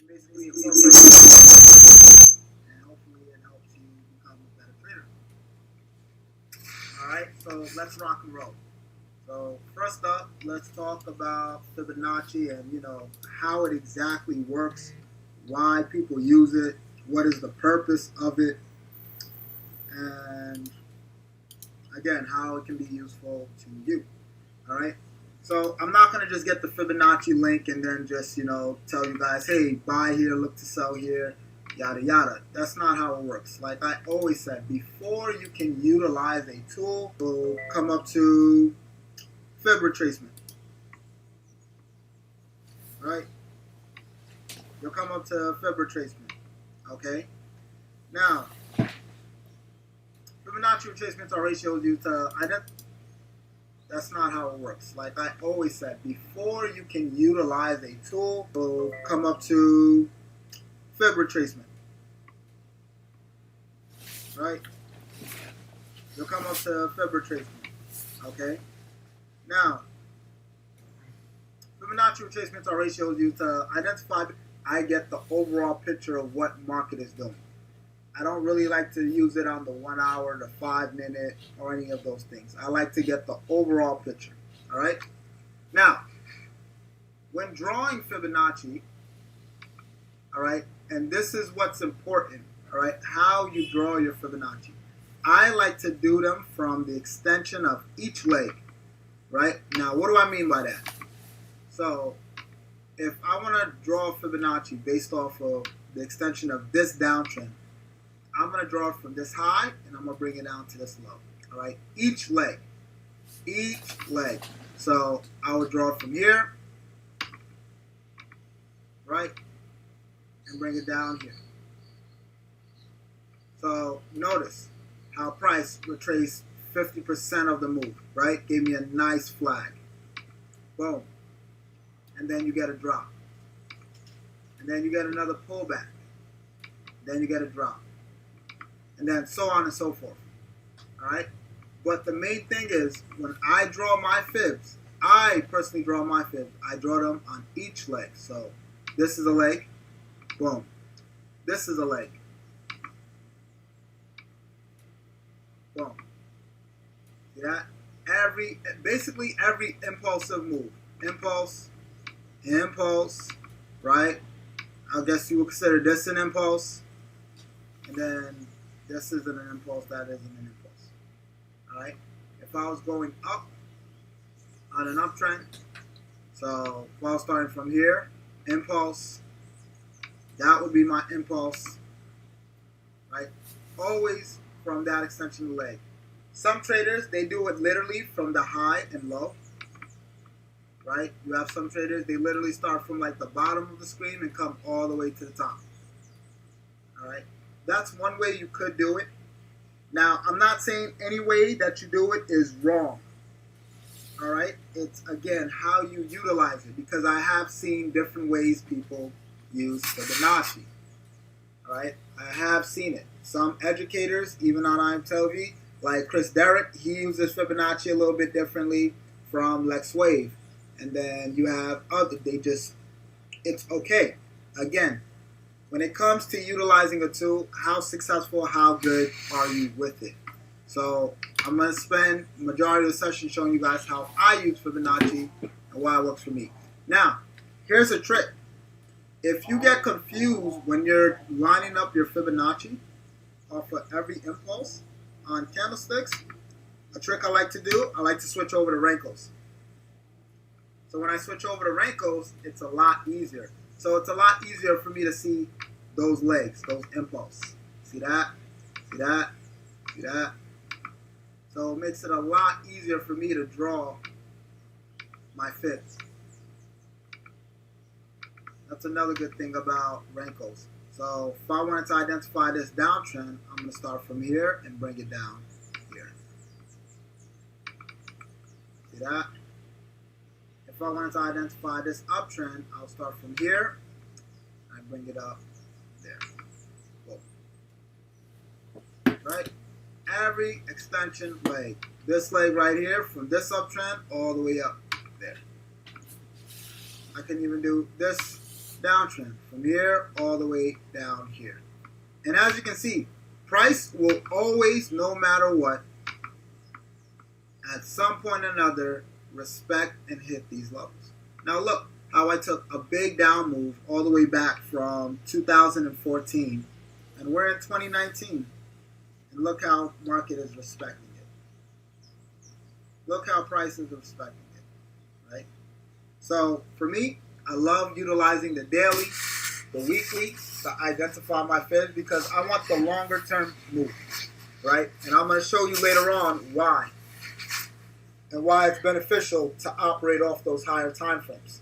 basically incorporate and hopefully it helps you become a better trader. Alright, so let's rock and roll. So first up, let's talk about Fibonacci and how it exactly works, why people use it, what is the purpose of it, and again how it can be useful to you. Alright? So I'm not going to just get the Fibonacci link and then just, tell you guys, hey, buy here, look to sell here, yada yada. That's not how it works. Like I always said, before you can utilize a tool, you'll come up to fib retracement. Right? You'll come up to fib retracement. Okay? Now, Fibonacci retracements are ratios used to identify. That's not how it works. Like I always said, before you can utilize a tool, you'll come up to fib retracement. Right? You'll come up to fib retracement. Okay? Now, Fibonacci retracements are ratios used to identify. I get the overall picture of what market is doing. I don't really like to use it on the 1 hour, the 5 minute, or any of those things. I like to get the overall picture. All right? Now, when drawing Fibonacci, all right, and this is what's important, all right, how you draw your Fibonacci. I like to do them from the extension of each leg, right? Now, what do I mean by that? So, if I want to draw Fibonacci based off of the extension of this downtrend, I'm going to draw it from this high, and I'm going to bring it down to this low. All right? Each leg. Each leg. So I would draw it from here, right? And bring it down here. So notice how price retraced 50% of the move, right? Gave me a nice flag. Boom. And then you get a drop. And then you get another pullback. Then you get a drop. And then so on and so forth. Alright? But the main thing is, when I draw my fibs, I personally draw my fibs. I draw them on each leg. So, this is a leg. Boom. This is a leg. Boom. See that? Basically every impulsive move. Impulse, impulse, right? I guess you would consider this an impulse. And then this isn't an impulse, that isn't an impulse. Alright? If I was going up on an uptrend, so if I was starting from here, impulse, that would be my impulse. Right? Always from that extension leg. Some traders, they do it literally from the high and low. Right? You have some traders, they literally start from like the bottom of the screen and come all the way to the top. Alright? That's one way you could do it. Now, I'm not saying any way that you do it is wrong. Alright? It's, again, how you utilize it. Because I have seen different ways people use Fibonacci. Alright? I have seen it. Some educators, even on IMTV, like Chris Derrick, he uses Fibonacci a little bit differently from Lex Wave. And then you have other, it's okay. Again, when it comes to utilizing a tool, how successful, how good are you with it? So I'm going to spend the majority of the session showing you guys how I use Fibonacci and why it works for me. Now, here's a trick. If you get confused when you're lining up your Fibonacci off of every impulse on candlesticks, a trick I like to do, I like to switch over to Rankos. So when I switch over to Rankos, it's a lot easier. So it's a lot easier for me to see those legs, those impulse. See that? See that? See that? So it makes it a lot easier for me to draw my fibs. That's another good thing about Rankos. So if I wanted to identify this downtrend, I'm going to start from here and bring it down here. See that? If I wanted to identify this uptrend, I'll start from here and bring it up there. Whoa. Right? Every extension leg. This leg right here, from this uptrend all the way up there. I can even do this downtrend from here all the way down here. And as you can see, price will always, no matter what, at some point or another, respect and hit these levels. Now look how I took a big down move all the way back from 2014, and we're in 2019, and look how market is respecting it. Look how price is respecting it, right? So for me, I love utilizing the daily, the weekly to identify my fibs because I want the longer term move, right? And I'm going to show you later on why and why it's beneficial to operate off those higher time frames.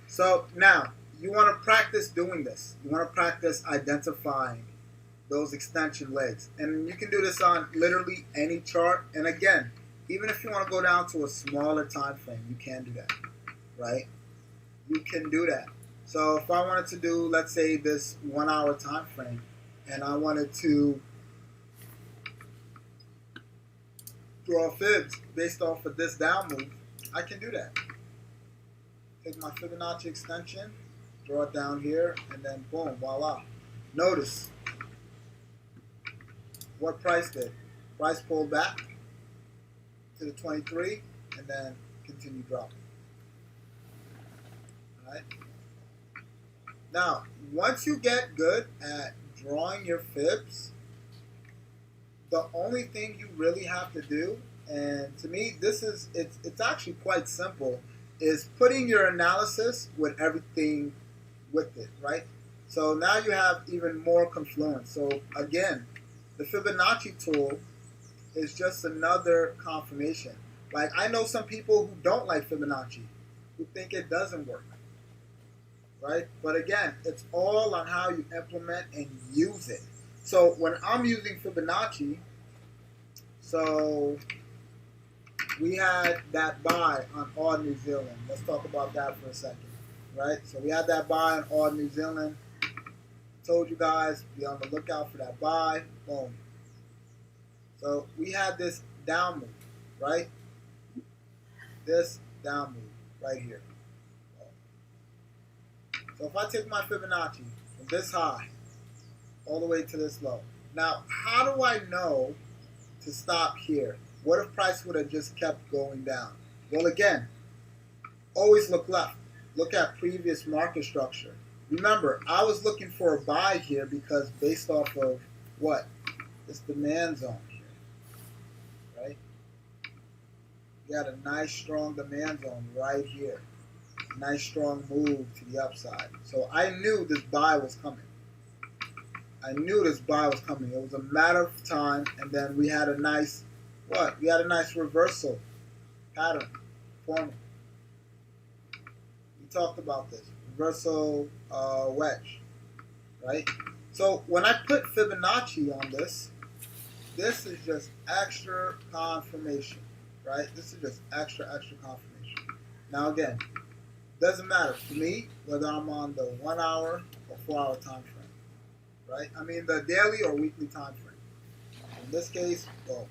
So now you want to practice doing this. You want to practice identifying those extension legs, and you can do this on literally any chart. And again, even if you want to go down to a smaller time frame, you can do that, right? You can do that. So if I wanted to do, let's say, this 1 hour time frame, and I wanted to draw fibs based off of this down move, I can do that. Take my Fibonacci extension, draw it down here, and then boom, voila. Notice what price did. Price pulled back to the 23 and then continue dropping. All right. Now, once you get good at drawing your fibs, the only thing you really have to do, and to me it's actually quite simple, is putting your analysis with everything with it, right? So now you have even more confluence. So again, the Fibonacci tool is just another confirmation. Like, I know some people who don't like Fibonacci, who think it doesn't work, right? But again, it's all on how you implement and use it. So when I'm using Fibonacci, so we had that buy on all New Zealand. Let's talk about that for a second, right? So we had that buy on all New Zealand. Told you guys, be on the lookout for that buy. Boom. So we had this down move, right? This down move right here. So if I take my Fibonacci from this high all the way to this low. Now, how do I know to stop here? What if price would have just kept going down? Well, again, always look left. Look at previous market structure. Remember, I was looking for a buy here because based off of what? This demand zone here, right? You got a nice strong demand zone right here. Nice strong move to the upside. So I knew this buy was coming. I knew this buy was coming. It was a matter of time, and then we had a nice, what? We had a nice reversal pattern forming. We talked about this. Reversal wedge, right? So when I put Fibonacci on this, this is just extra confirmation, right? This is just extra confirmation. Now again, doesn't matter to me whether I'm on the 1 hour or 4 hour time frame, right? I mean the daily or weekly time frame. In this case, boom.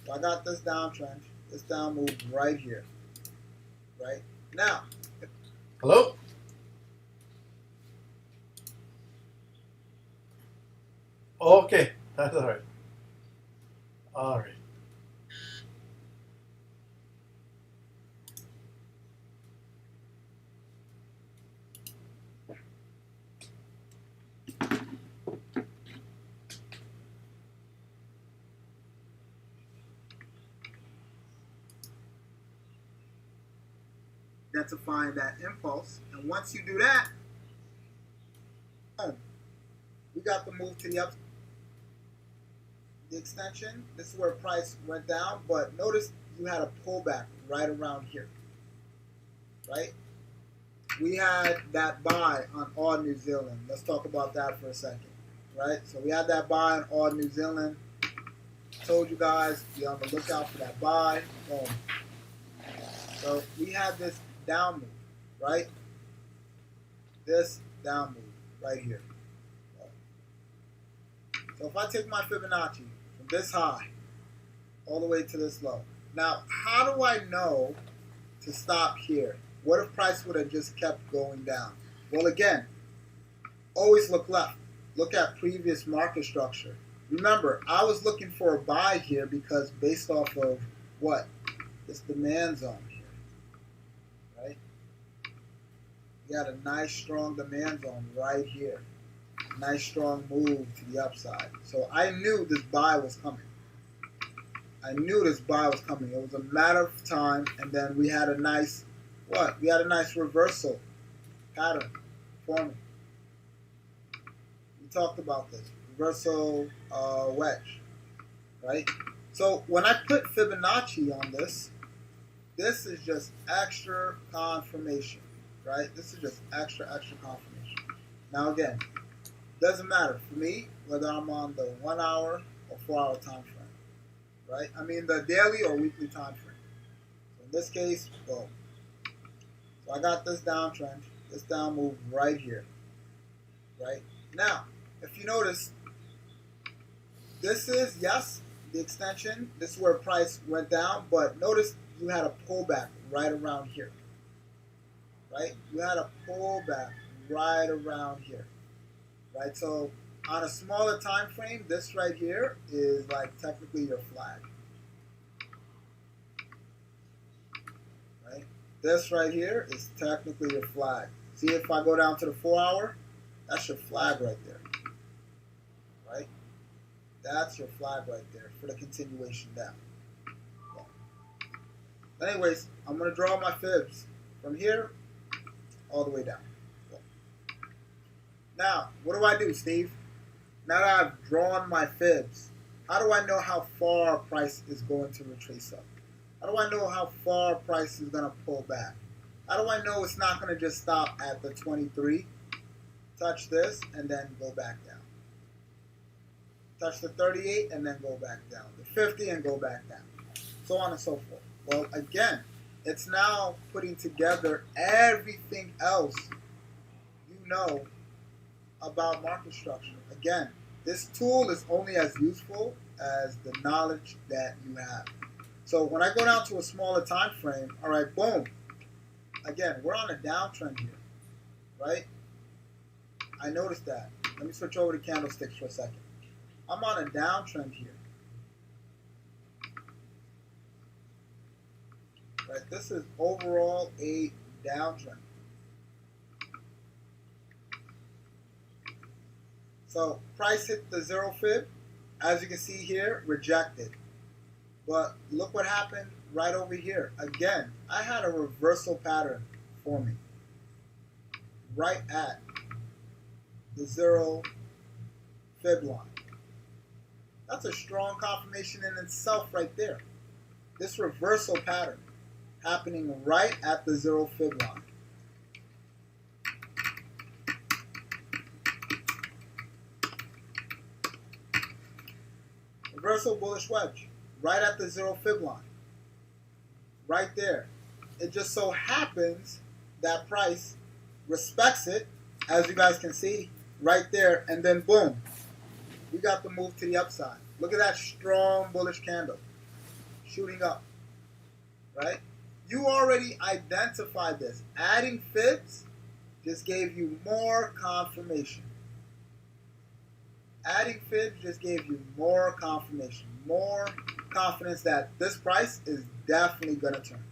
So I got this downtrend, this down move right here, right? Now, hello? Okay, that's all right. All right. identifying that impulse, and once you do that, boom, we got the move to the upside. The extension, this is where price went down, but notice you had a pullback right around here, right? We had that buy on all New Zealand. Let's talk about that for a second, right? So we had that buy on all New Zealand. Told you guys, be on the lookout for that buy. Boom. So we had this down move, right? This down move right here. So if I take my Fibonacci from this high all the way to this low. Now, how do I know to stop here? What if price would have just kept going down? Well, again, always look left. Look at previous market structure. Remember, I was looking for a buy here because based off of what? This demand zone here, right? You got a nice strong demand zone right here. Nice strong move to the upside. So I knew this buy was coming. I knew this buy was coming. It was a matter of time, and then we had a nice, what? We had a nice reversal pattern forming. We talked about this. Reversal wedge, right? So when I put Fibonacci on this, this is just extra confirmation, right? This is just extra confirmation. Now again, doesn't matter for me whether I'm on the 1 hour or 4 hour time frame, right? I mean the daily or weekly time frame. So in this case, boom. So I got this downtrend, this down move right here, right? Now, if you notice, this is, yes, the extension. This is where price went down, but notice you had a pullback right around here, right? You had a pullback right around here, right? So on a smaller time frame, this right here is like technically your flag, right? This right here is technically your flag. See, if I go down to the 4 hour, that's your flag right there, right? That's your flag right there for the continuation down. But anyways, I'm going to draw my fibs from here all the way down. Now, what do I do, Steve? Now that I've drawn my fibs, how do I know how far price is going to retrace up? How do I know how far price is going to pull back? How do I know it's not going to just stop at the 23, touch this, and then go back down? Touch the 38 and then go back down. The 50 and go back down. So on and so forth. Well, again, it's now putting together everything else you know about market structure. Again, this tool is only as useful as the knowledge that you have. So when I go down to a smaller time frame, all right, boom. Again, we're on a downtrend here, right? I noticed that. Let me switch over to candlesticks for a second. I'm on a downtrend here. Right, this is overall a downtrend. So price hit the 0 fib, as you can see here, rejected. But look what happened right over here. Again, I had a reversal pattern forming right at the 0 fib line. That's a strong confirmation in itself right there. This reversal pattern happening right at the 0 fib line. Reversal bullish wedge right at the 0 fib line. Right there. It just so happens that price respects it, as you guys can see, right there, and then boom. We got the move to the upside. Look at that strong bullish candle shooting up, right? You already identified this. Adding fibs just gave you more confirmation. Adding fibs just gave you more confirmation, more confidence that this price is definitely going to turn.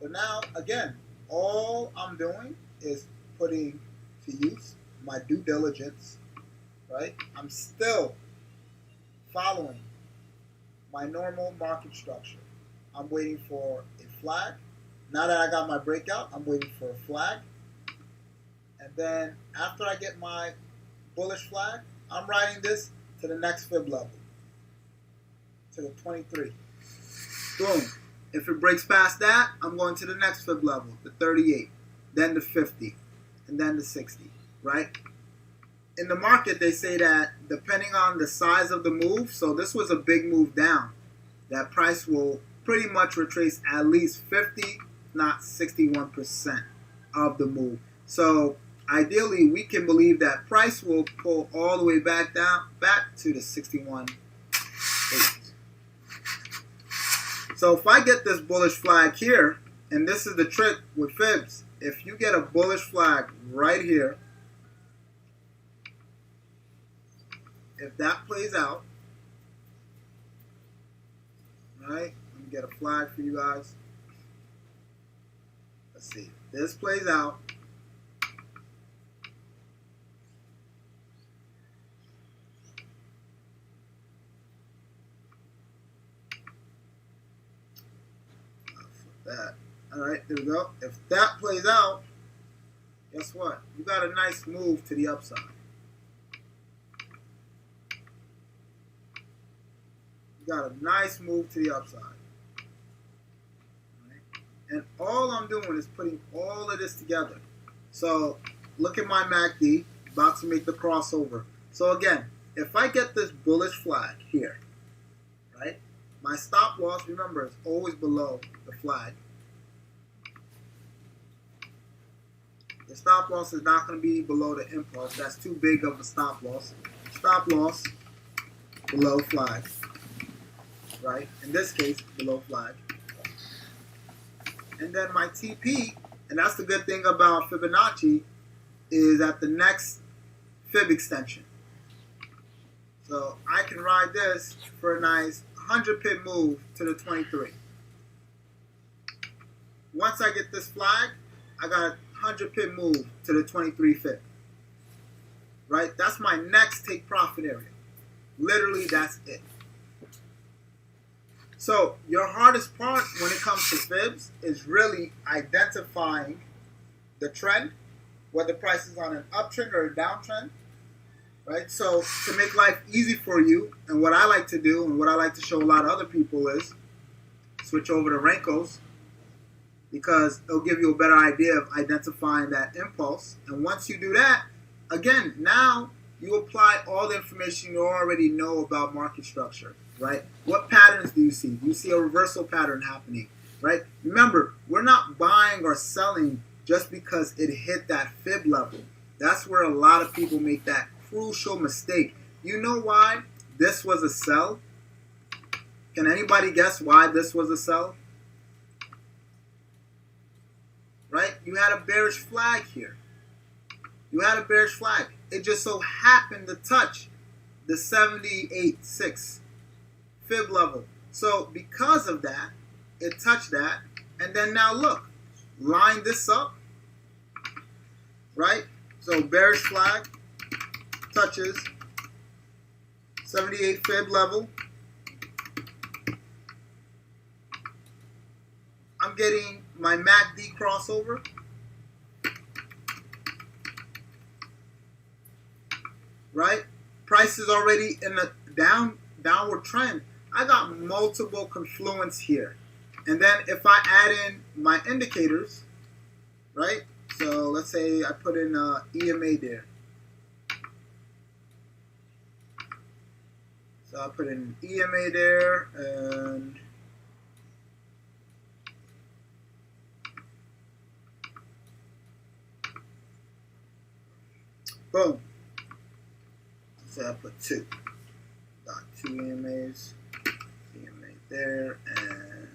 So now, again, all I'm doing is putting to use my due diligence, right? I'm still following my normal market structure. I'm waiting for a flag. Now that I got my breakout, I'm waiting for a flag. And then after I get my bullish flag, I'm riding this to the next fib level, to the 23. Boom. If it breaks past that, I'm going to the next fib level, the 38, then the 50, and then the 60, right? In the market, they say that depending on the size of the move, so this was a big move down, that price will pretty much retrace at least 50, not 61% of the move. So ideally, we can believe that price will pull all the way back down, back to the 61.8. So if I get this bullish flag here, and this is the trick with fibs, if you get a bullish flag right here, if that plays out, right? Let me get a flag for you guys. Let's see. This plays out. That. All right, there we go. If that plays out, guess what? You got a nice move to the upside. You got a nice move to the upside. Right? And all I'm doing is putting all of this together. So look at my MACD, about to make the crossover. So again, if I get this bullish flag here, right? My stop loss, remember, is always below the flag. The stop loss is not going to be below the impulse. That's too big of a stop loss. Stop loss below flag. Right? In this case, below flag. And then my TP, and that's the good thing about Fibonacci, is at the next fib extension. So I can ride this for a nice 100 pip move to the 23. Once I get this flag, I got a 100 pip move to the 23 fib. Right? That's my next take profit area. Literally, that's it. So your hardest part when it comes to fibs is really identifying the trend, whether price is on an uptrend or a downtrend. Right? So to make life easy for you, and what I like to do and what I like to show a lot of other people is switch over to Renkos, because it'll give you a better idea of identifying that impulse. And once you do that, again, now you apply all the information you already know about market structure, right? What patterns do you see? Do you see a reversal pattern happening, right? Remember, we're not buying or selling just because it hit that fib level. That's where a lot of people make that crucial mistake. You know why this was a sell? Can anybody guess why this was a sell? Right? You had a bearish flag here. You had a bearish flag. It just so happened to touch the 78.6 fib level. So because of that, it touched that. And then now look, line this up. Right? So bearish flag touches 78 fib level. I'm getting my MACD crossover. Right? Price is already in a downward trend. I got multiple confluence here. And then if I add in my indicators, right? So let's say I put in EMA there. So I put in EMA there, and boom. So I put 2. Got 2 EMAs. EMA there, and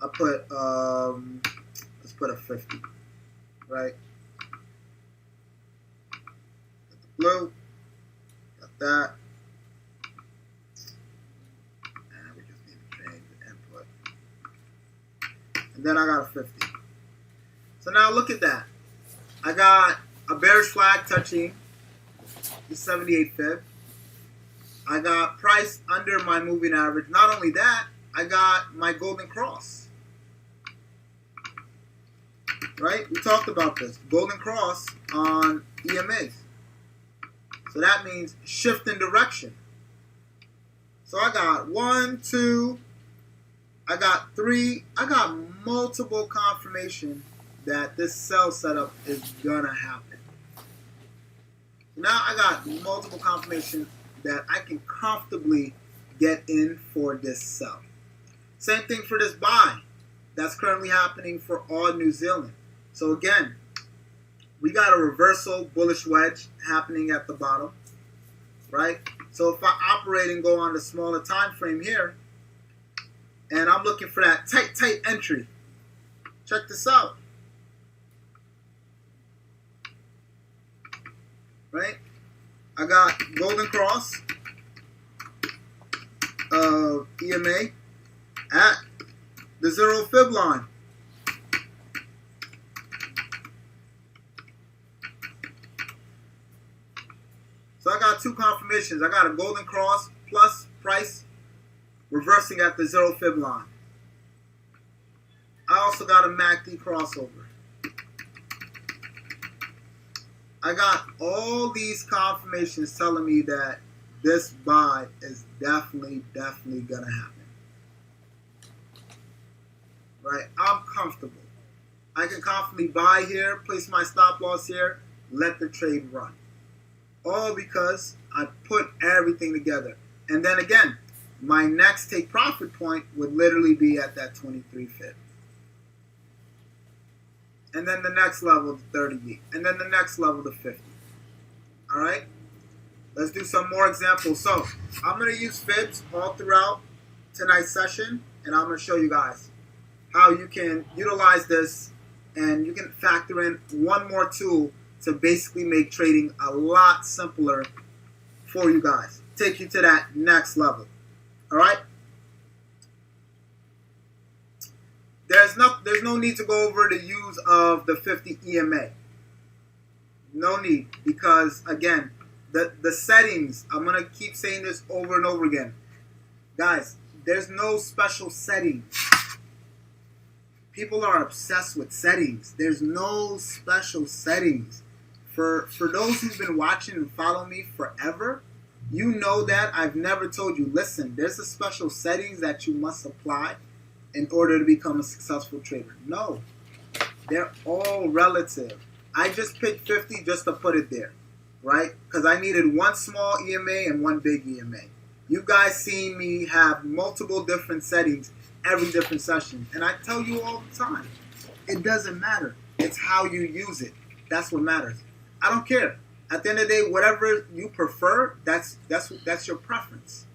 I put let's put a 50. Right? Got the blue. Got that. And we just need to change the input. And then I got a 50. So now look at that. I got a bearish flag touching the 78 fib. I got price under my moving average. Not only that, I got my golden cross. Right? We talked about this. Golden cross on EMAs. So that means shift in direction. So I got 1, 2, I got 3. I got multiple confirmation that this sell setup is gonna happen. Now I got multiple confirmation that I can comfortably get in for this sell. Same thing for this buy. That's currently happening for all New Zealand. So again, we got a reversal bullish wedge happening at the bottom, right? So if I operate and go on the smaller time frame here, and I'm looking for that tight entry. Check this out. Right? I got Golden Cross of EMA at the 0 fib line. So I got two confirmations. I got a Golden Cross plus price reversing at the 0 fib line. I also got a MACD crossover. I got all these confirmations telling me that this buy is definitely going to happen. Right? I'm comfortable. I can confidently buy here, place my stop loss here, let the trade run. All because I put everything together. And then again, my next take profit point would literally be at that 23 fib. And then the next level, the 30 and then the next level, the 50. All right? Let's do some more examples. So I'm going to use fibs all throughout tonight's session, and I'm going to show you guys how you can utilize this, and you can factor in one more tool to basically make trading a lot simpler for you guys. Take you to that next level. All right? There's no need to go over the use of the 50 EMA. No need, because again, the settings, I'm going to keep saying this over and over again. Guys, there's no special settings. People are obsessed with settings. There's no special settings. For those who've been watching and following me forever, you know that I've never told you, listen, there's a special settings that you must apply in order to become a successful trader. No, they're all relative. I just picked 50 just to put it there, right? Because I needed one small EMA and one big EMA. You guys seen me have multiple different settings every different session. And I tell you all the time, it doesn't matter. It's how you use it. That's what matters. I don't care. At the end of the day, whatever you prefer, that's your preference,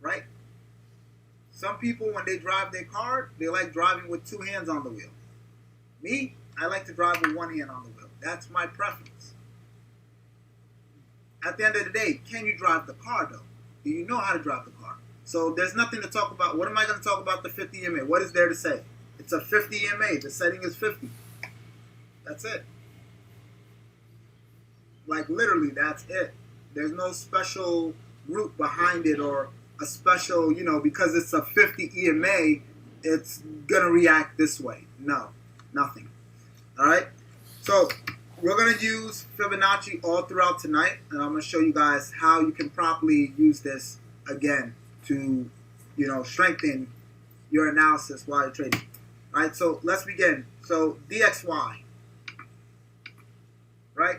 right? Some people, when they drive their car, they like driving with two hands on the wheel. Me, I like to drive with one hand on the wheel. That's my preference. At the end of the day, can you drive the car, though? Do you know how to drive the car? So there's nothing to talk about. What am I going to talk about the 50 EMA? What is there to say? It's a 50 EMA. The setting is 50. That's it. Like literally, that's it. There's no special route behind it or a special, because it's a 50 EMA, it's going to react this way. No, nothing. All right? So we're going to use Fibonacci all throughout tonight, and I'm going to show you guys how you can properly use this again to, strengthen your analysis while you're trading. All right, so let's begin. So DXY, right?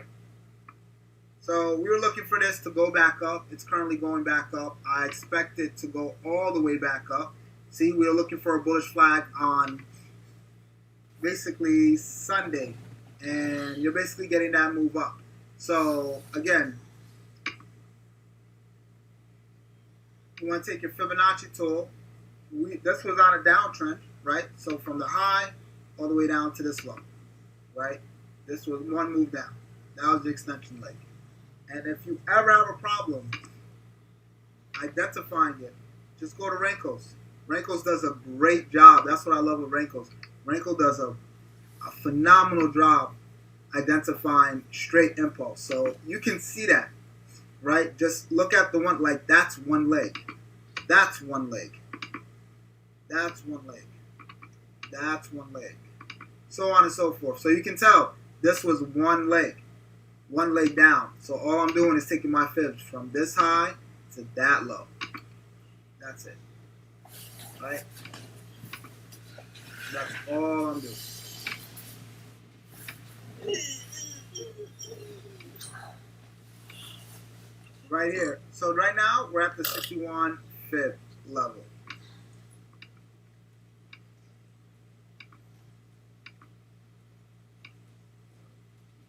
So we were looking for this to go back up. It's currently going back up. I expect it to go all the way back up. See, we were looking for a bullish flag on basically Sunday, and you're basically getting that move up. So again, you want to take your Fibonacci tool. This was on a downtrend, right? So from the high all the way down to this low, right? This was one move down. That was the extension leg. And if you ever have a problem identifying it, just go to Rankos. Rankos does a great job. That's what I love with Rankos. Ranko does a phenomenal job identifying straight impulse. So you can see that, right? Just look at the one, like that's one leg. That's one leg. That's one leg. That's one leg. So on and so forth. So you can tell this was one leg. One leg down. So all I'm doing is taking my fibs from this high to that low. That's it. Right? That's all I'm doing. Right here. So right now we're at the 61 fib level.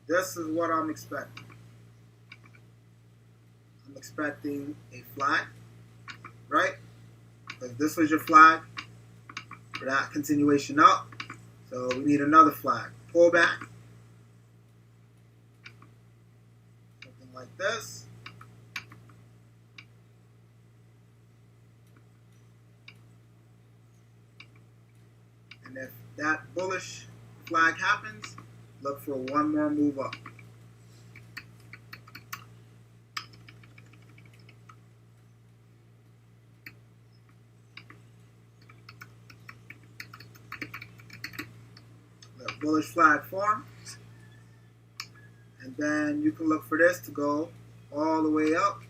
This is what I'm expecting. I'm expecting a flag, right? If this was your flag, for that continuation up. So we need another flag. Pull back. Something like this. And if that bullish flag happens, look for one more move up. The bullish flag form. And then you can look for this to go all the way up.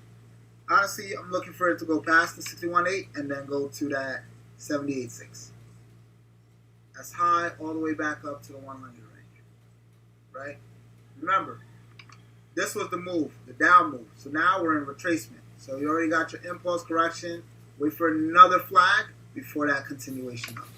Honestly, I'm looking for it to go past the 61.8 and then go to that 78.6. That's high all the way back up to the 100 range. Right? Remember, this was the move, the down move. So now we're in retracement. So you already got your impulse correction. Wait for another flag before that continuation up.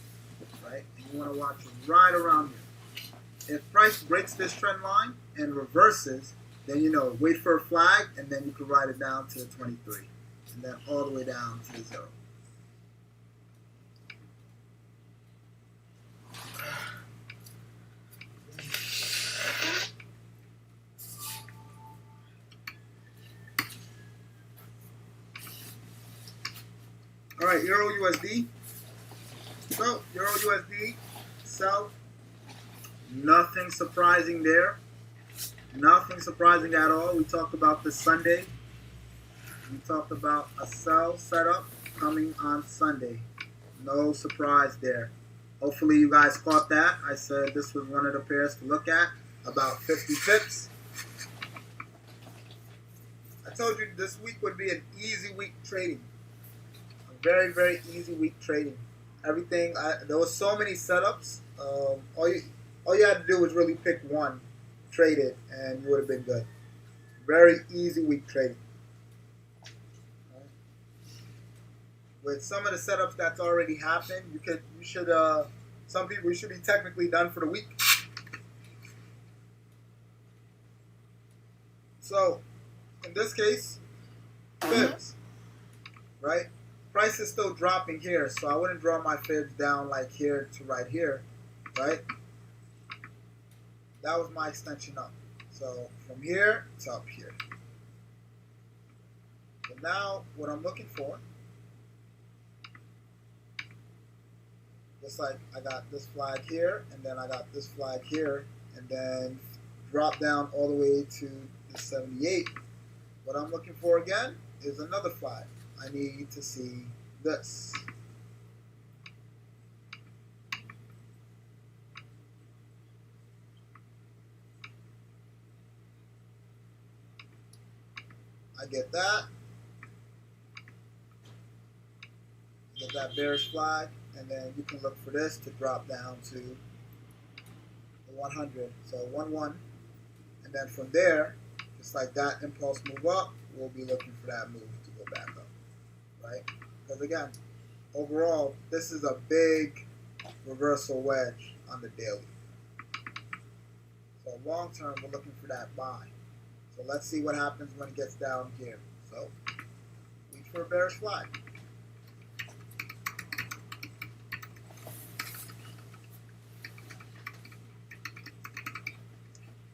Right? And you want to watch right around here. If price breaks this trend line and reverses, then you know, wait for a flag, and then you can ride it down to the 23. And then all the way down to the 0. All right, Euro USD. So, Euro USD, sell. Nothing surprising there. Nothing surprising at all. We talked about this Sunday. We talked about a sell setup coming on Sunday. No surprise there. Hopefully you guys caught that. I said this was one of the pairs to look at. About 50 pips. I told you this week would be an easy week trading. A very, very easy week trading. Everything, there was so many setups. All you had to do was really pick one, trade it, and you would have been good. Very easy week trading. Right. With some of the setups that's already happened, some people should be technically done for the week. So, in this case, fibs, right? Price is still dropping here, so I wouldn't draw my fibs down like here to right here, right? That was my extension up. So from here to up here. So now what I'm looking for, just like I got this flag here, and then I got this flag here, and then drop down all the way to the 78. What I'm looking for again is another flag. I need to see this. I get that. Get that bearish flag, and then you can look for this to drop down to the 100. So 1-1, and then from there, just like that impulse move up, we'll be looking for that move to go back up, right? Because again, overall, this is a big reversal wedge on the daily. So long term, we're looking for that buy. So let's see what happens when it gets down here. So wait for a bearish flag.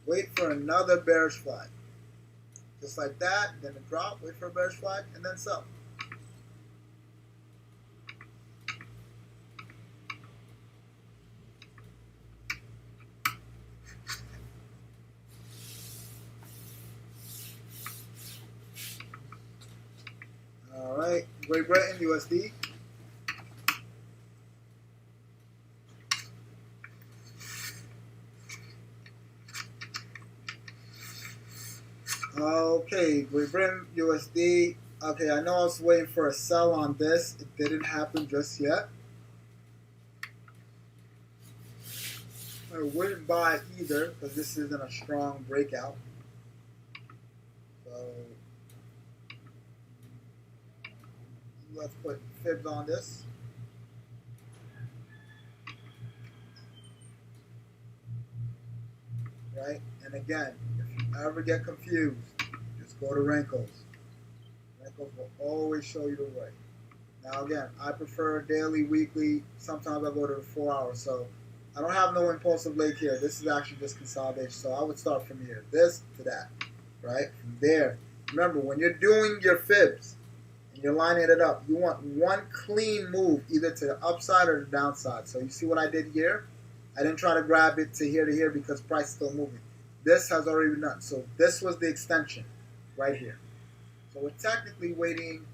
Wait for another bearish flag. Just like that, then a drop, wait for a bearish flag, and then sell. All right, Great Britain, USD. Okay, Great Britain, USD. Okay, I know I was waiting for a sell on this. It didn't happen just yet. I wouldn't buy either because this isn't a strong breakout. So let's put fibs on this. Right? And again, if you ever get confused, just go to Renko's. Renko's will always show you the way. Now again, I prefer daily, weekly. Sometimes I go to the 4 hours. So I don't have no impulsive leg here. This is actually just consolidation. So I would start from here, this to that, right? From there. Remember, when you're doing your fibs and you're lining it up, you want one clean move, either to the upside or the downside. So you see what I did here? I didn't try to grab it to here because price is still moving. This has already been done. So this was the extension right here. So we're technically waiting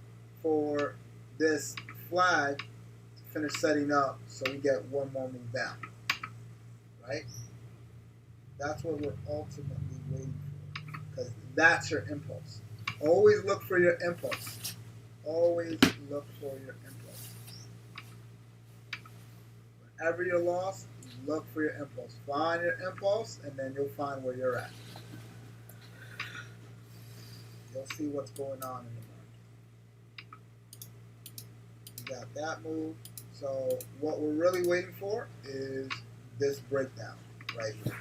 for this flag to finish setting up so we get one more move down. Right? That's what we're ultimately waiting for. Because that's your impulse. Always look for your impulse. Always look for your impulse. Whenever you're lost, look for your impulse. Find your impulse, and then you'll find where you're at. You'll see what's going on in the market. You got that move. So what we're really waiting for is this breakdown right here.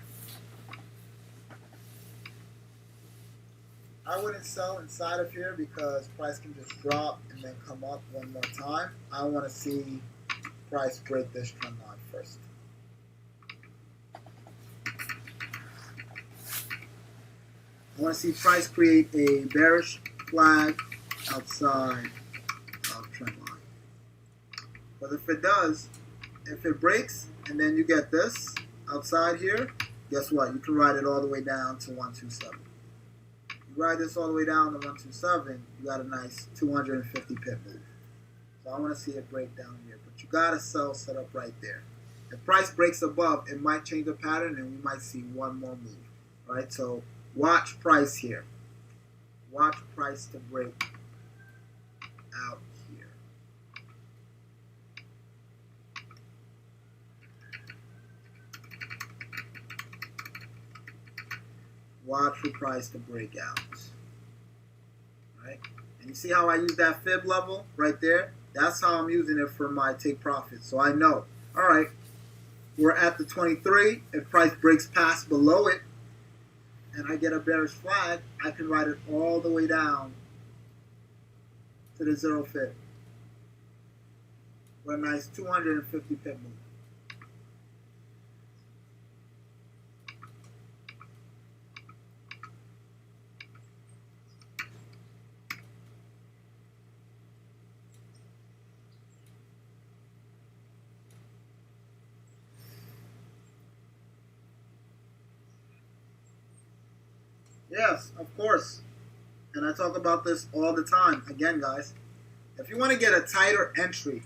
I wouldn't sell inside of here because price can just drop and then come up one more time. I want to see price break this trend line first. I want to see price create a bearish flag outside of trend line. But if it does, if it breaks and then you get this outside here, guess what? You can ride it all the way down to 127. You ride this all the way down to 127, you got a nice 250 pip move. So I want to see it break down here. But you got to sell set up right there. If price breaks above, it might change the pattern and we might see one more move. Right? So watch price here. Watch price to break out here. Watch for price to break out. Right? And you see how I use that fib level right there? That's how I'm using it for my take profit. So I know, all right, we're at the 23. If price breaks past below it and I get a bearish flag, I can ride it all the way down to the 0 fib. With a nice 250 pip move. Yes, of course. And I talk about this all the time. Again, guys, if you want to get a tighter entry,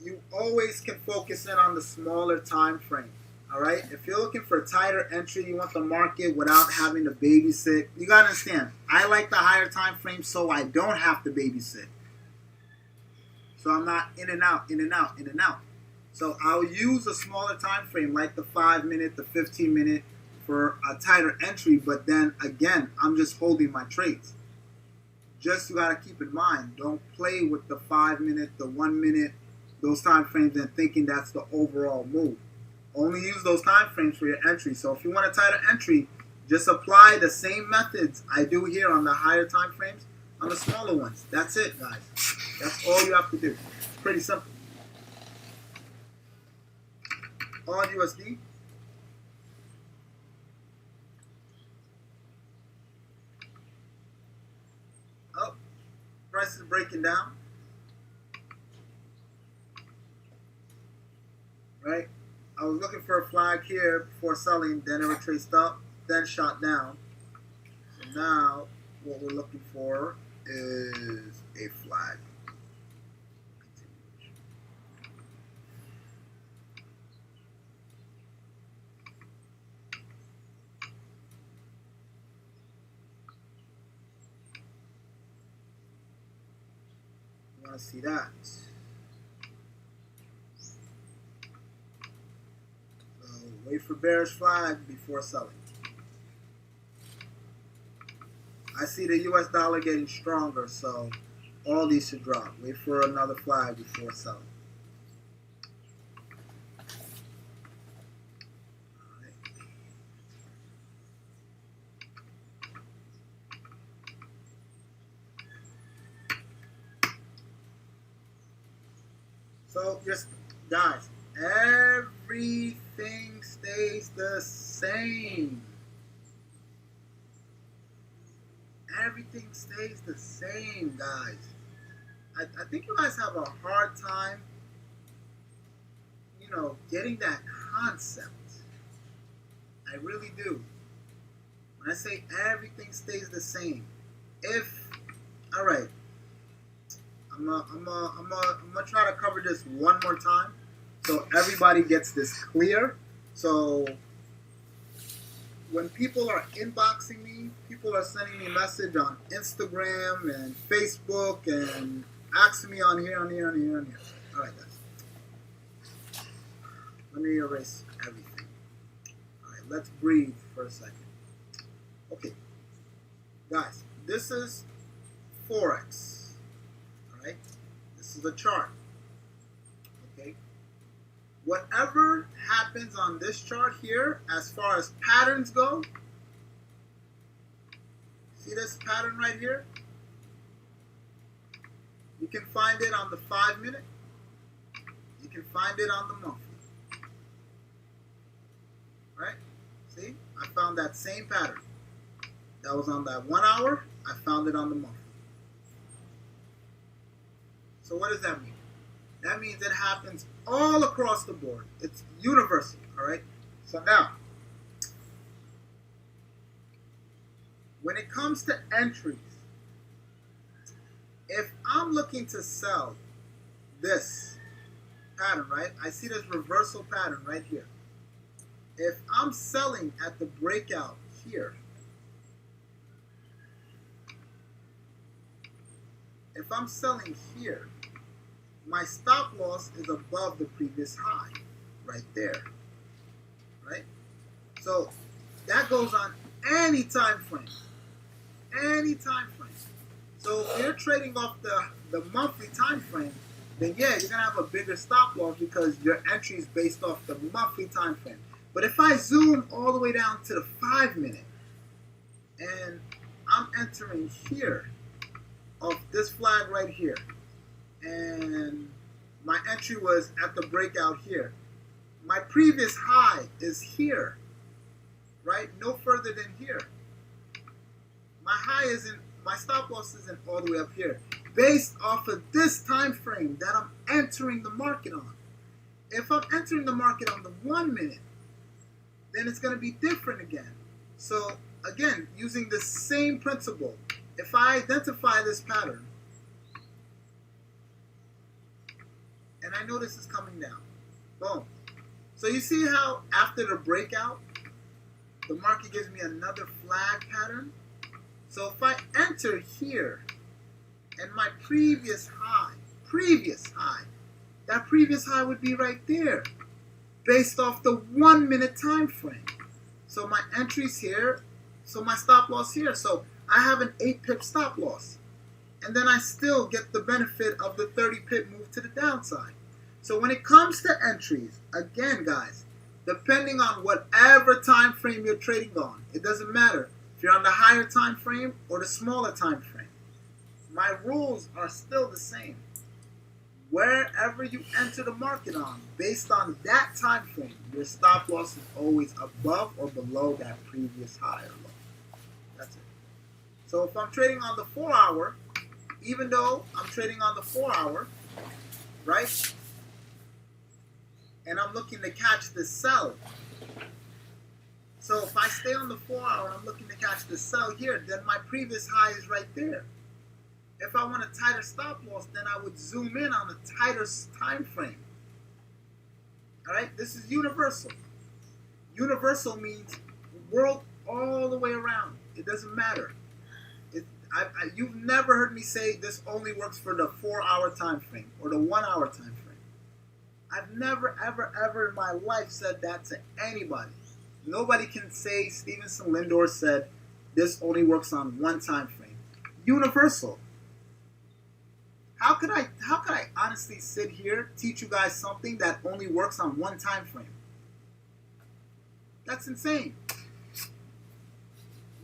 you always can focus in on the smaller time frame. All right? If you're looking for a tighter entry, you want the market without having to babysit. You got to understand, I like the higher time frame so I don't have to babysit. So I'm not in and out, in and out, in and out. So I'll use a smaller time frame like the 5-minute, the 15-minute for a tighter entry, but then again, I'm just holding my trades. Just you gotta keep in mind, don't play with the 5-minute, the 1-minute, those time frames and thinking that's the overall move. Only use those time frames for your entry. So if you want a tighter entry, just apply the same methods I do here on the higher time frames on the smaller ones. That's it, guys. That's all you have to do. It's pretty simple. On USD. Oh, price is breaking down. Right? I was looking for a flag here before selling, then it retraced up, then shot down. So now what we're looking for is a flag. You want to see that. So wait for bearish flag before selling. I see the US dollar getting stronger, so all these should drop. Wait for another flag before selling. So just guys, everything stays the same. Everything stays the same, guys. I think you guys have a hard time, getting that concept. I really do. When I say everything stays the same, all right, I'm gonna try to cover this one more time so everybody gets this clear. So when people are inboxing me, people are sending me a message on Instagram and Facebook and asking me on here. All right, guys. Let me erase everything. All right, let's breathe for a second. Okay, guys, this is Forex. All right, this is a chart. Okay, whatever happens on this chart here, as far as patterns go, see this pattern right here? You can find it on the 5-minute. You can find it on the monthly. Right? See? I found that same pattern. That was on that 1 hour. I found it on the monthly. So what does that mean? That means it happens all across the board. It's universal. All right? So now, when it comes to entries, if I'm looking to sell this pattern, right? I see this reversal pattern right here. If I'm selling at the breakout here, if I'm selling here, my stop loss is above the previous high right there, right? So that goes on any time frame. Any time frame. So if you're trading off the monthly time frame, then yeah, you're gonna have a bigger stop loss because your entry is based off the monthly time frame. But if I zoom all the way down to the 5-minute and I'm entering here off this flag right here, and my entry was at the breakout here, my previous high is here, right? No further than here. My stop loss isn't all the way up here, based off of this time frame that I'm entering the market on. If I'm entering the market on the 1-minute, then it's going to be different again. So again, using the same principle, if I identify this pattern and I know this is coming down, boom. So you see how after the breakout, the market gives me another flag pattern? So if I enter here and my previous high, that previous high would be right there based off the 1-minute time frame. So my entry's here, so my stop loss here. So I have an 8-pip stop loss. And then I still get the benefit of the 30-pip move to the downside. So when it comes to entries, again guys, depending on whatever time frame you're trading on, it doesn't matter if you're on the higher time frame or the smaller time frame. My rules are still the same. Wherever you enter the market on, based on that time frame, your stop loss is always above or below that previous high or low. That's it. So if I'm trading on the 4 hour, even though I'm trading on the 4 hour, right? And I'm looking to catch the sell. So if I stay on the 4 hour and I'm looking to catch the sell here, then my previous high is right there. If I want a tighter stop loss, then I would zoom in on a tighter time frame. All right, this is universal. Universal means world all the way around. It doesn't matter. You've never heard me say this only works for the 4 hour time frame or the 1 hour time frame. I've never, ever in my life said that to anybody. Nobody can say Stevenson Lindor said this only works on one time frame. Universal. How could I honestly sit here, teach you guys something that only works on one time frame? That's insane.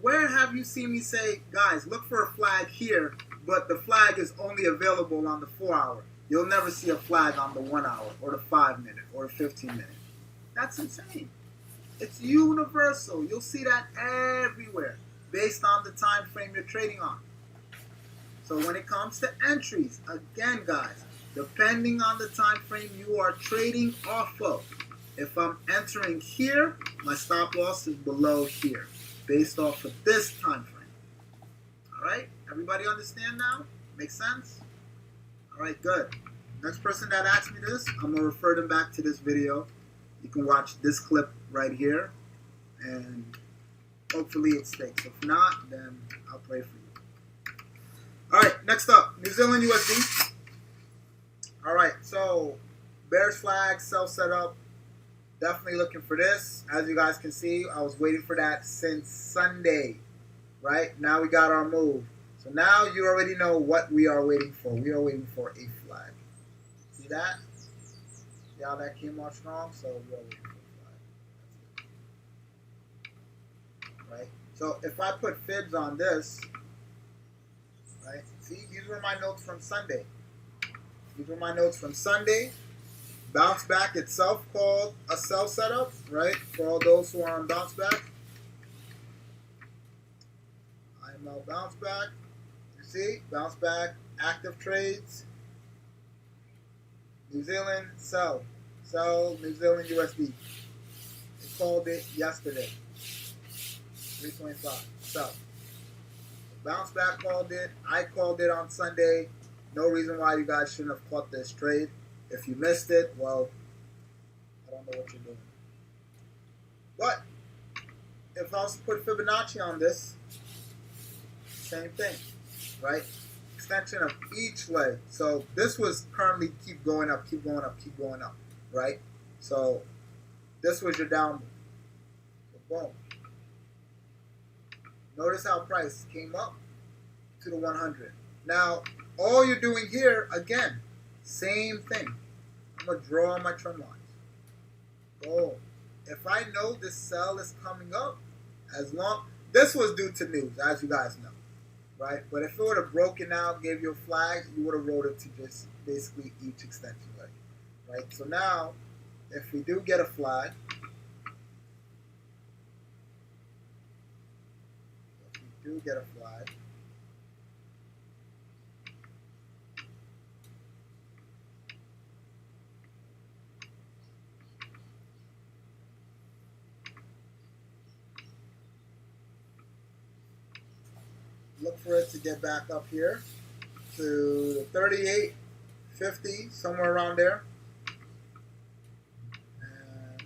Where have you seen me say, guys, look for a flag here, but the flag is only available on the 4 hour? You'll never see a flag on the 1 hour or the 5 minute or the 15 minute. That's insane. It's universal. You'll see that everywhere based on the time frame you're trading on. So when it comes to entries, again, guys, depending on the time frame you are trading off of. If I'm entering here, my stop loss is below here based off of this time frame. All right? Everybody understand now? Make sense? All right, good. Next person that asks me this, I'm going to refer them back to this video. You can watch this clip right here, and hopefully it sticks. If not, then I'll pray for you. All right, next up, New Zealand USD. All right, so bearish flag, sell setup. Definitely looking for this. As you guys can see, I was waiting for that since Sunday, right? Now we got our move. So now you already know what we are waiting for. We are waiting for a flag. See that? See how that came off strong? So we are waiting for a flag. Right? So if I put fibs on this, right? See, these were my notes from Sunday. These were my notes from Sunday. Bounce back itself called a sell setup, right? For all those who are on bounce back. IML bounce back. You see? Bounce back, active trades. New Zealand, sell. Sell New Zealand USD. They called it yesterday. 325. Sell. Bounce back called it. I called it on Sunday. No reason why you guys shouldn't have caught this trade. If you missed it, well, I don't know what you're doing. But if I was to put Fibonacci on this, same thing, right? Extension of each leg. So this was currently keep going up, keep going up, keep going up, right? So this was your down move. So boom. Notice how price came up to the 100. Now, all you're doing here, again, same thing. I'm going to draw on my trend lines. Boom. If I know this sell is coming up, this was due to news, as you guys know, right? But if it would have broken out, gave you a flag, you would have wrote it to just basically each extension leg, right? So now, if we do get a flag, look for it to get back up here to the 38, 50, somewhere around there. And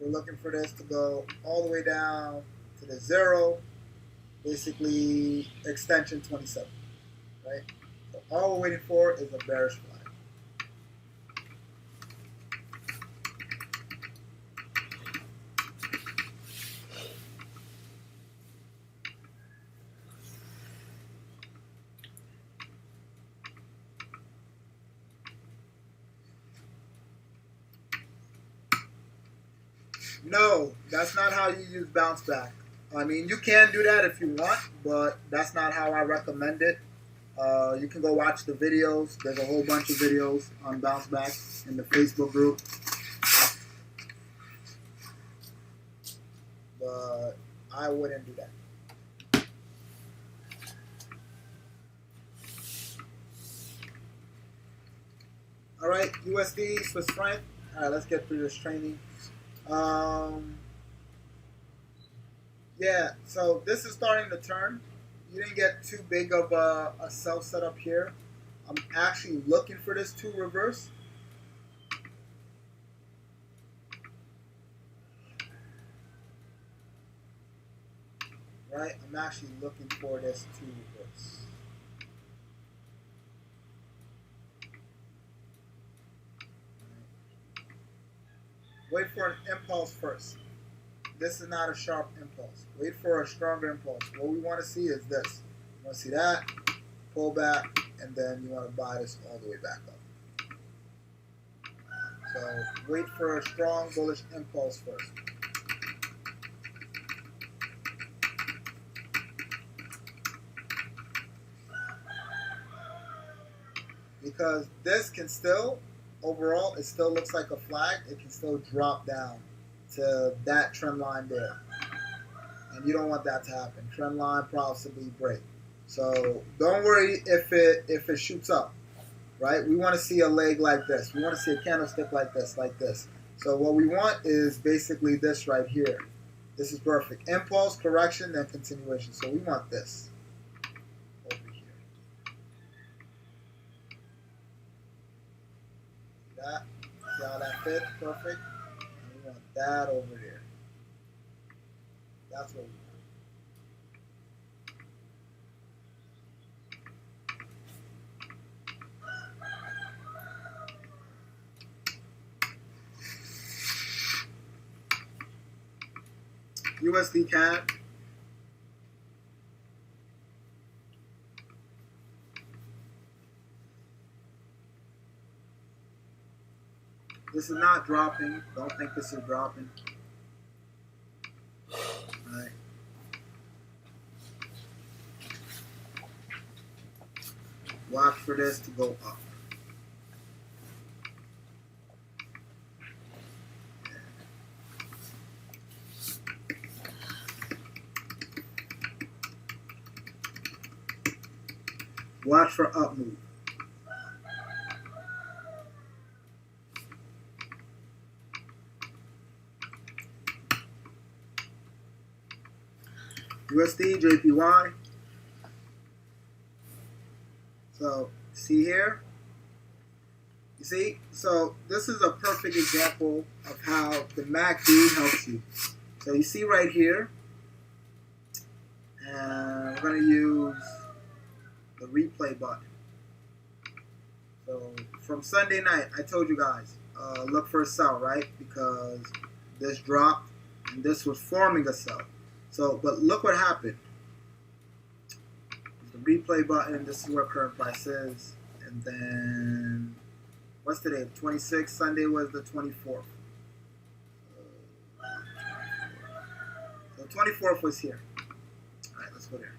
we're looking for this to go all the way down to the 0, basically extension 27, right? So all we're waiting for is a bearish flag. No, that's not how you use bounce back. I mean, you can do that if you want, but that's not how I recommend it. You can go watch the videos. There's a whole bunch of videos on bounce back in the Facebook group. But I wouldn't do that. All right, USD, Swiss franc. All right, let's get through this training. Yeah, so this is starting to turn. You didn't get too big of a sell setup here. I'm actually looking for this to reverse. Right? I'm actually looking for this to reverse. Wait for an impulse first. This is not a sharp impulse. Wait for a stronger impulse. What we want to see is this. You want to see that, pull back, and then you want to buy this all the way back up. So wait for a strong bullish impulse first. because this can still, overall, it still looks like a flag. It can still drop down to that trend line there. And you don't want that to happen. Trend line possibly break. So don't worry if it shoots up, right? We want to see a leg like this. We want to see a candlestick like this, like this. So what we want is basically this right here. This is perfect. Impulse, correction, then continuation. So we want this over here. See that? See how that fits? Perfect. And we want that over there. That's what we want. USD CAD. This is not dropping. Don't think this is dropping. All right. Watch for this to go up. Watch for up move. USD, JPY. So, see here? You see? So, this is a perfect example of how the MACD helps you. So, you see right here, and we're going to use the replay button. So, from Sunday night, I told you guys, look for a sell, right? Because this dropped, and this was forming a sell. So, but look what happened. The replay button, this is where current price is. And then, what's today? 26th, Sunday was the 24th. So 24th was here. All right, let's go there.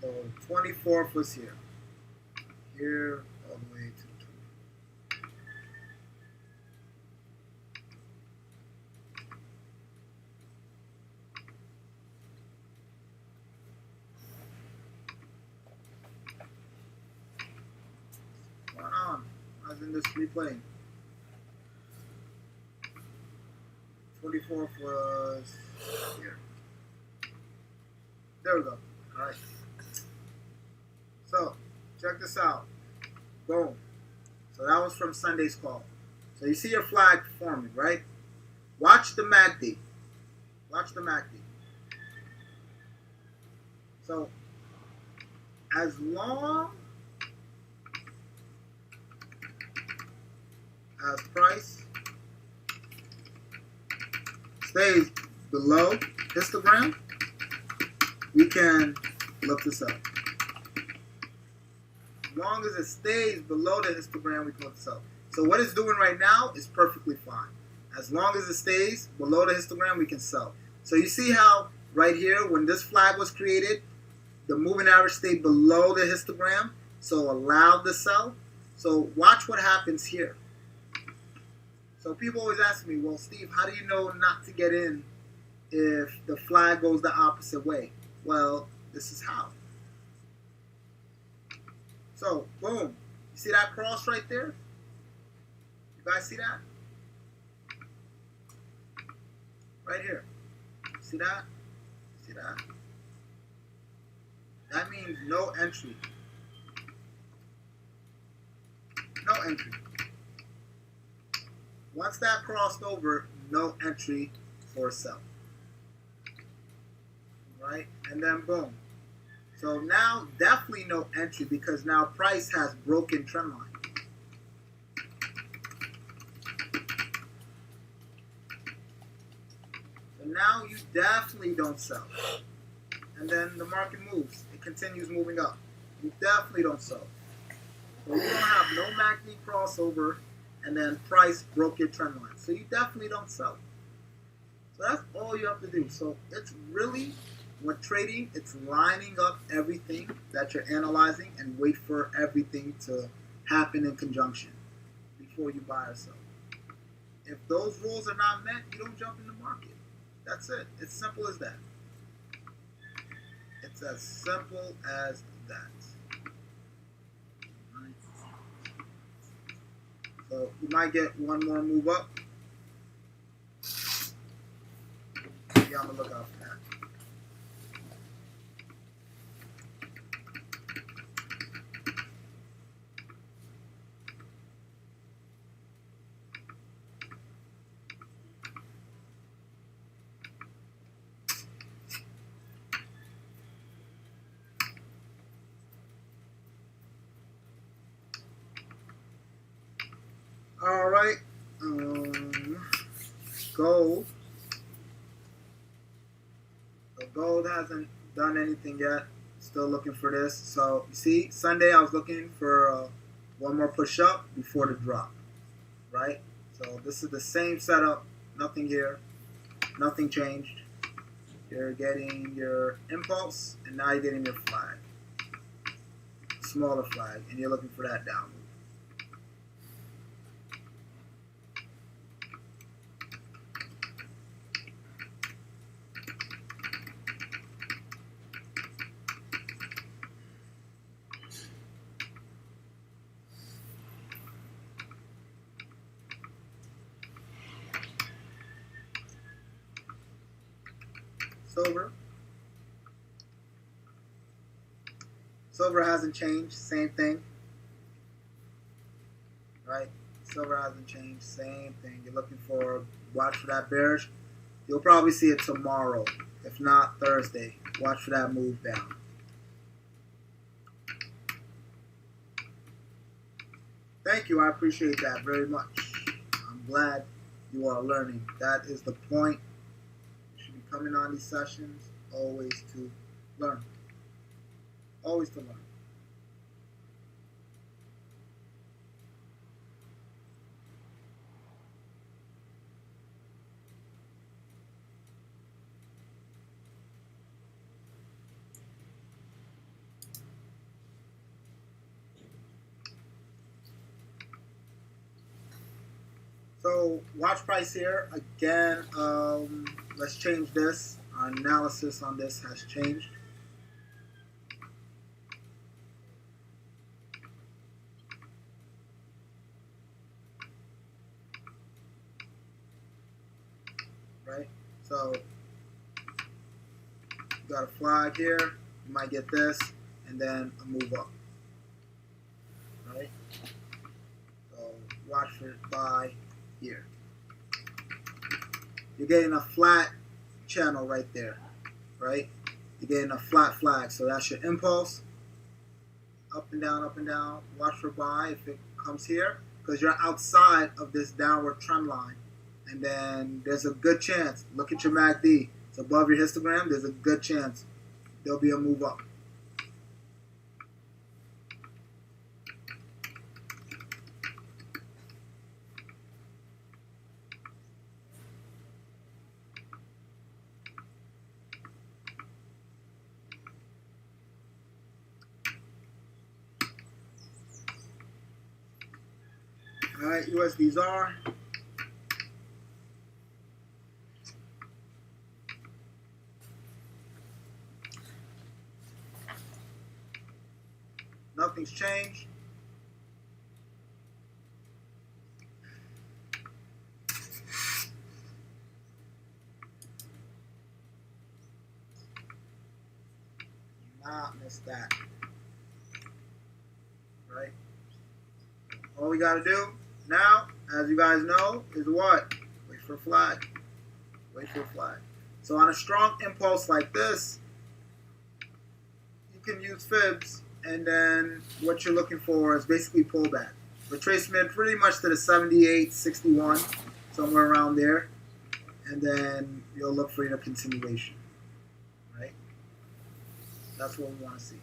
So 24th was here. Here, all the way to the 24th. What's going on? I was in this replaying. 24th was here. There we go. All right. So, check this out. Boom. So that was from Sunday's call. So you see your flag forming, right? Watch the MACD. Watch the MACD. So, as long as price stays below histogram, we can look this up. As long as it stays below the histogram, we can look this up. So what it's doing right now is perfectly fine. As long as it stays below the histogram, we can sell. So you see how right here, when this flag was created, the moving average stayed below the histogram, so allowed the sell. So watch what happens here. So people always ask me, well, Steve, how do you know not to get in if the flag goes the opposite way? Well, this is how. So, boom. You see that cross right there? You guys see that? Right here. See that? See that? That means no entry. No entry. Once that crossed over, no entry for sell. Right? And then boom. So now definitely no entry because now price has broken trend line. So now you definitely don't sell. And then the market moves. It continues moving up. You definitely don't sell. So you don't have no MACD crossover and then price broke your trend line. So you definitely don't sell. So that's all all you have to do. So it's really, with trading, it's lining up everything that you're analyzing and wait for everything to happen in conjunction before you buy or sell. If those rules are not met, you don't jump in the market. That's it. It's simple as that. It's as simple as that. Right. So you might get one more move up. Be on the lookout for that. All right. Gold. So gold hasn't done anything yet. Still looking for this. So you see, Sunday I was looking for one more push up before the drop. Right. So this is the same setup. Nothing here. Nothing changed. You're getting your impulse, and now you're getting your flag. Smaller flag, and you're looking for that down move. Silver. Silver hasn't changed. Same thing. Right? Silver hasn't changed. Same thing. You're looking for, watch for that bearish. You'll probably see it tomorrow. If not, Thursday. Watch for that move down. Thank you. I appreciate that very much. I'm glad you are learning. That is the point. You should be coming on these sessions always to learn. Always to learn. So watch price here again. Let's change this. Our analysis on this has changed. Right. So you got a flag here. You might get this, and then a move up. Right. So watch for buy here. You're getting a flat channel right there, right? You're getting a flat flag, so that's your impulse. Up and down, up and down. Watch for buy if it comes here, because you're outside of this downward trend line. And then there's a good chance, look at your MACD, it's above your histogram, there's a good chance there'll be a move up. All right, USDs. Nothing's changed. Not miss that. Right? All we got to do now, as you guys know, is what? Wait for a flag. Wait for a flag. So on a strong impulse like this, you can use fibs, and then what you're looking for is basically pullback. Retracement pretty much to the 78, 61, somewhere around there, and then you'll look for your continuation. Right? That's what we want to see.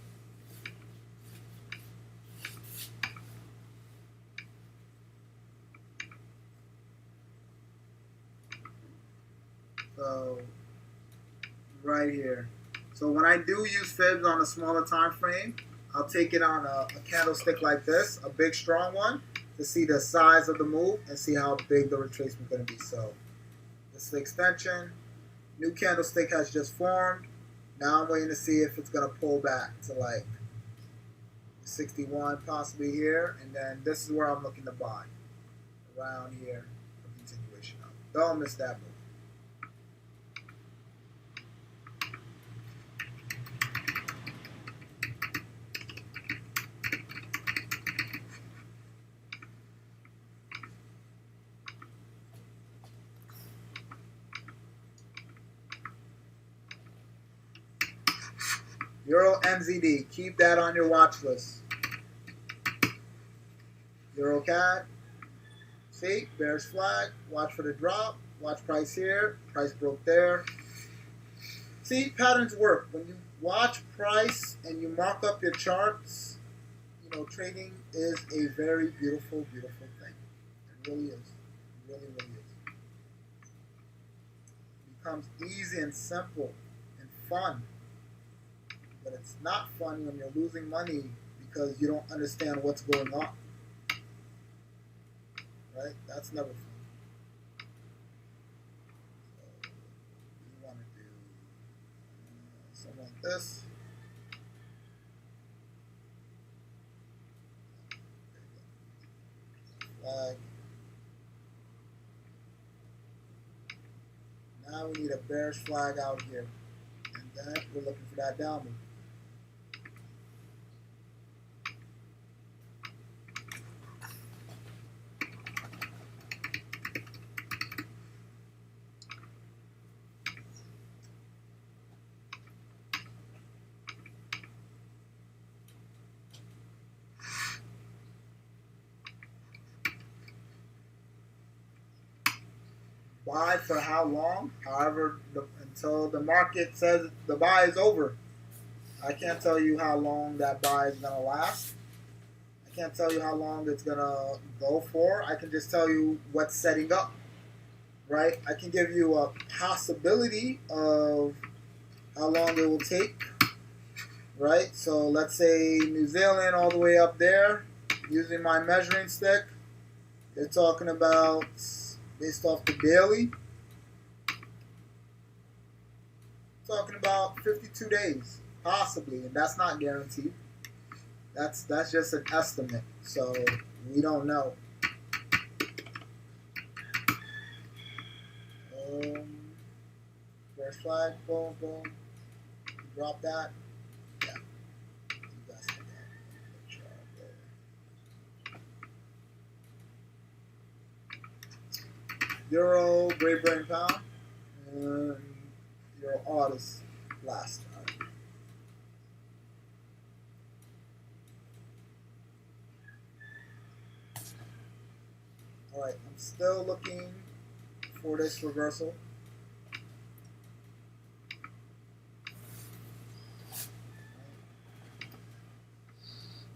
So right here. So when I do use fibs on a smaller time frame, I'll take it on a candlestick like this, a big strong one, to see the size of the move and see how big the retracement is going to be. So this is the extension. New candlestick has just formed. Now I'm waiting to see if it's going to pull back to like 61 possibly here. And then this is where I'm looking to buy. Around here for continuation of. Don't miss that move. Euro NZD, keep that on your watch list. Euro CAD, see, bearish flag, watch for the drop, watch price here, price broke there. See, patterns work. When you watch price and you mark up your charts, you know, trading is a very beautiful, beautiful thing. It really is. It really, really is. It becomes easy and simple and fun. But it's not fun when you're losing money because you don't understand what's going on. Right? That's never fun. So you want to do something like this. Flag. Now we need a bearish flag out here. And then we're looking for that down move. Buy for how long? However, until the market says the buy is over. I can't tell you how long that buy is going to last. I can't tell you how long it's going to go for. I can just tell you what's setting up, right? I can give you a possibility of how long it will take, right? So let's say New Zealand all the way up there, using my measuring stick, they're talking about, based off the daily, talking about 52 days, possibly, and that's not guaranteed. That's just an estimate, so we don't know. First flag, boom, boom. Drop that. Yeah. You guys have that. Euro, Great Britain pound, and Euro artist last. All right, I'm still looking for this reversal.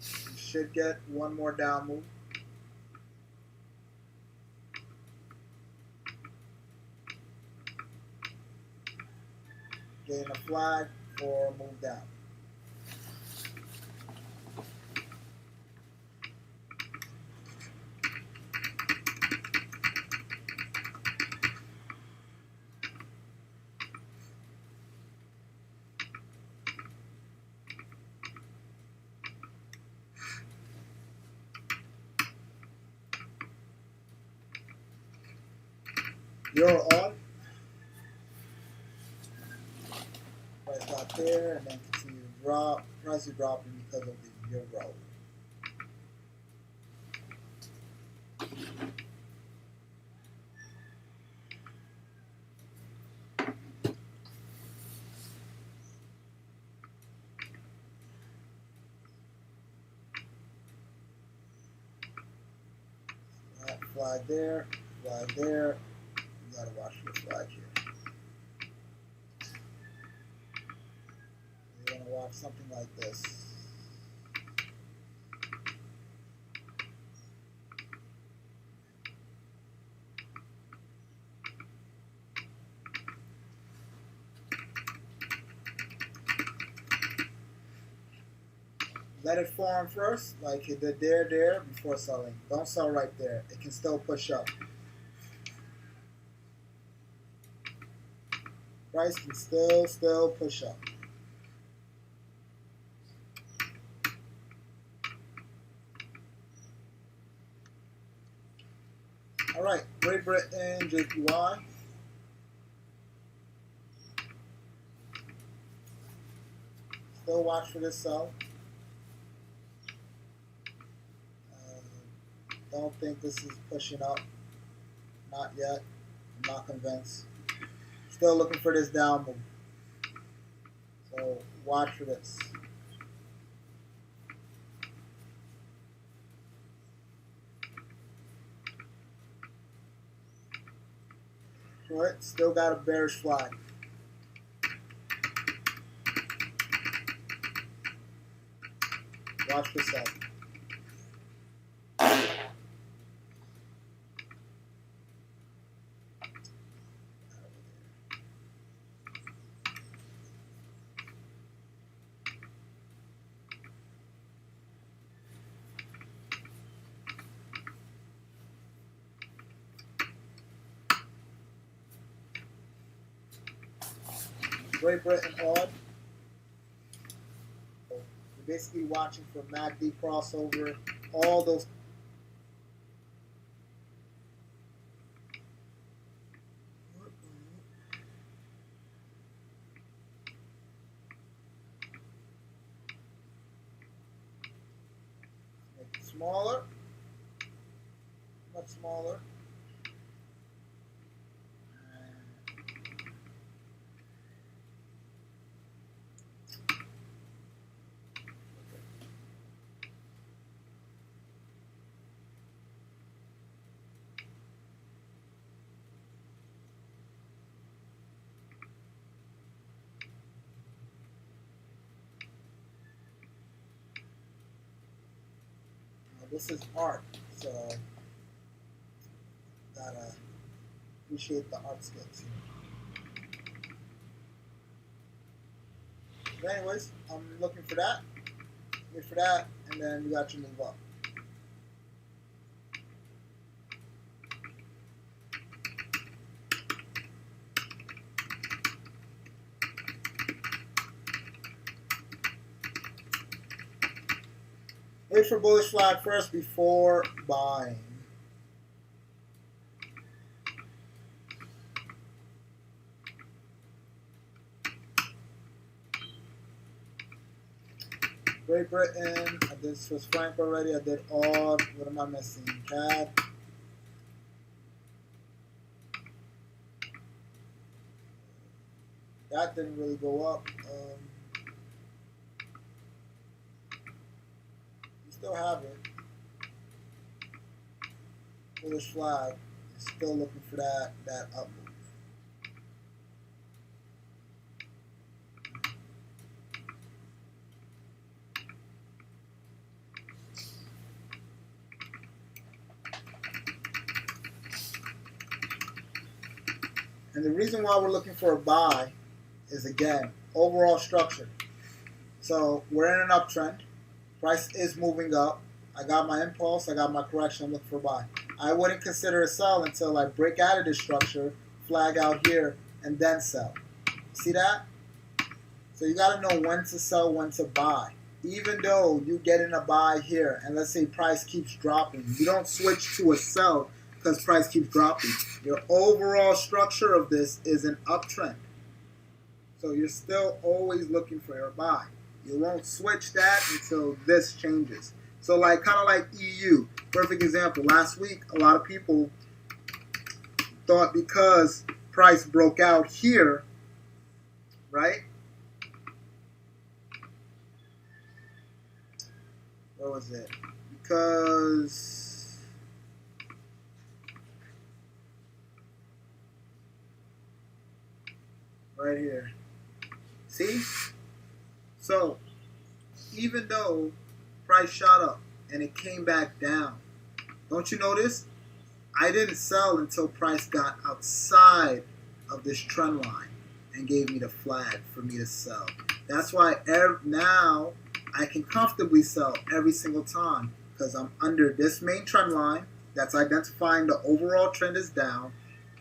You should get one more down move. Getting a flag for a move down. You're on. Price got there and then continue to drop. Price is dropping because of the euro. Flag there, flag there. You gotta watch your flag here. You're gonna watch something like this. let it form first, like it did there, before selling. Don't sell right there. It can still push up. Price can still push up. All right, Great Britain, JPY. Still watch for this sell. Don't think this is pushing up. Not yet. I'm not convinced. Still looking for this down move. So watch for this. All right, still got a bearish flag. Watch for sell. Great Britain odd. You're basically watching for MACD crossover. All those. Make it smaller. Much smaller. This is art, so gotta appreciate the art skills. But anyways, I'm looking for that. Wait for that, and then you got your move up. Wait for bullish flag first before buying. Great Britain. I did Swiss franc already. I did odd. What am I missing? CAD. That didn't really go up. Still have it. Bullish flag. Still looking for that up move. And the reason why we're looking for a buy is, again, overall structure. So we're in an uptrend. Price is moving up. I got my impulse. I got my correction. I'm looking for a buy. I wouldn't consider a sell until I break out of this structure, flag out here, and then sell. See that? So you got to know when to sell, when to buy. Even though you get in a buy here, and let's say price keeps dropping, you don't switch to a sell because price keeps dropping. Your overall structure of this is an uptrend. So you're still always looking for a buy. You won't switch that until this changes. So like kind of like EU. Perfect example. Last week, a lot of people thought because price broke out here, right? What was it? Because right here. See? So, even though price shot up and it came back down, don't you notice? I didn't sell until price got outside of this trend line and gave me the flag for me to sell. That's why now I can comfortably sell every single time because I'm under this main trend line that's identifying the overall trend is down,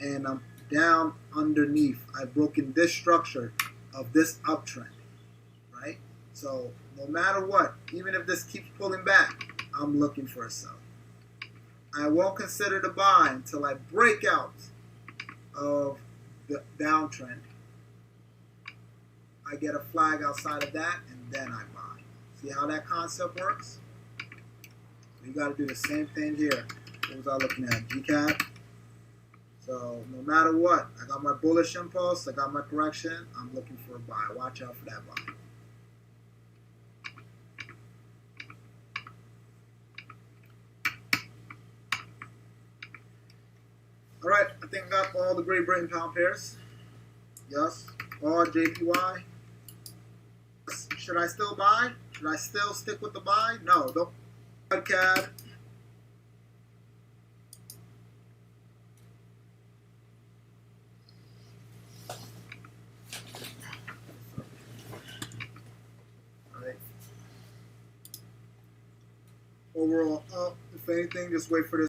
and I'm down underneath. I've broken this structure of this uptrend, right? So no matter what, even if this keeps pulling back, I'm looking for a sell. I won't consider the buy until I break out of the downtrend. I get a flag outside of that, and then I buy. See how that concept works? So you got to do the same thing here. What was I looking at? GCAP. So no matter what, I got my bullish impulse, I got my correction, I'm looking for a buy. Watch out for that buy. All right, I think I got all the Great Britain pound pairs. Yes, all JPY. Should I still buy? Should I still stick with the buy? No, don't. CAD. Overall up. If anything, just wait for this.